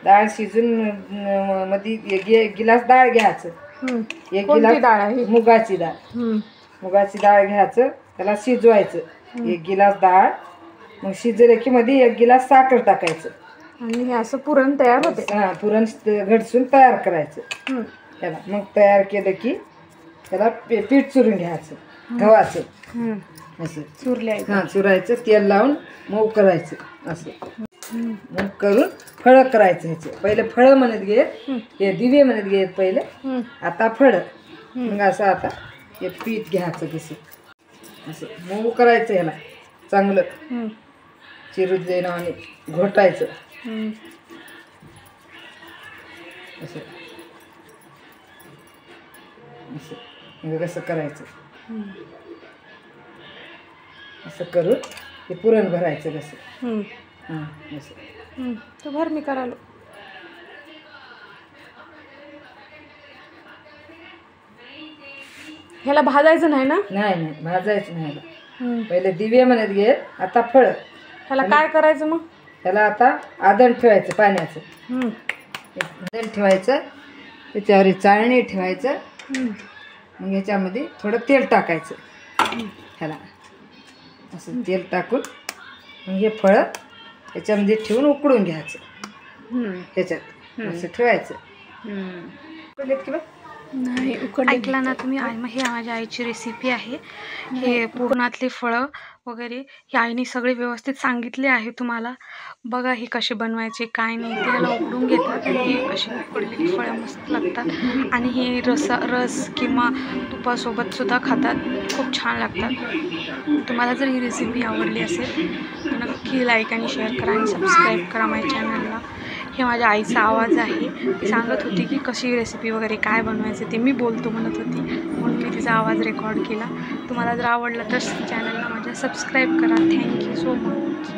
डाळ शिजून मध्ये एक गिलास डाळ घ्यायचं. एक गिलास डाळ आहे? मुगाची डाळ. मुगाची डाळ घ्यायचं, त्याला शिजवायचं. एक गिलास डाळ, मग शिजले की मध्ये एक गिलास साखर टाकायचं आणि हे असं पुरण तयार होते. पुरण घडसून तयार करायचं त्याला. मग तयार केलं की त्याला पीठ चुरून घ्यायचं गव्हाचं. असं चुरायचं, तेल लावून मऊ करायचं. असं मग करून फळं करायचं. ह्याचे पहिले फळं म्हणत घेत, हे दिवे म्हणत घेत पहिले, आता फळं. मग असं आता हे पीठ घ्यायचं कसं असं मऊ करायचं. ह्याला चांगलं चिरू देणं आणि घोटायचं असं असं. मग कसं करायचं असं करून ते पुरण भरायचं कसं. असं तो भर मी करालो. ह्याला भाजायचं नाही ना? नाही भाजायचं नाही ह्याला. पहिले दिवे म्हणत घेत, आता फळ. ह्याला काय करायचं मग? ह्याला आता आदण ठेवायचं पाण्याचं. आदण ठेवायचं, त्याच्यावर चाळणी ठेवायचं. मग ह्याच्यामध्ये थोडं तेल टाकायचं. ह्याला असं तेल टाकून मग हे फळं ह्याच्यामध्ये ठेवून उकडून घ्यायचं. ह्याच्यात असं ठेवायचं. नाही ऐकला ना तुम्ही? हे माझ्या आईची रेसिपी आहे. हे पुरणातले फळं वगैरे ही आईने सगळे व्यवस्थित सांगितले आहे तुम्हाला. बघा हे कसे बनवायचे काय नाही ते. ह्याला उकडून घेतात आणि हे अशी उकडलेली फळं मस्त लागतात. आणि हे रस किंवा तुपासोबत सुद्धा खातात, खूप छान लागतात. तुम्हाला जर ही रेसिपी आवडली असेल तर नक्की लाईक आणि शेअर करा आणि सबस्क्राईब करा माझ्या चॅनलला. हे माझ्या आईचा आवाज आहे. ती सांगत होती की कशी रेसिपी वगैरे काय बनवायचे ते मी बोलतो म्हणत होती, म्हणून मी तिचा आवाज रेकॉर्ड केला. तुम्हाला जर आवडलं तर चॅनलला माझ्या सबस्क्राईब करा. Thank you so much.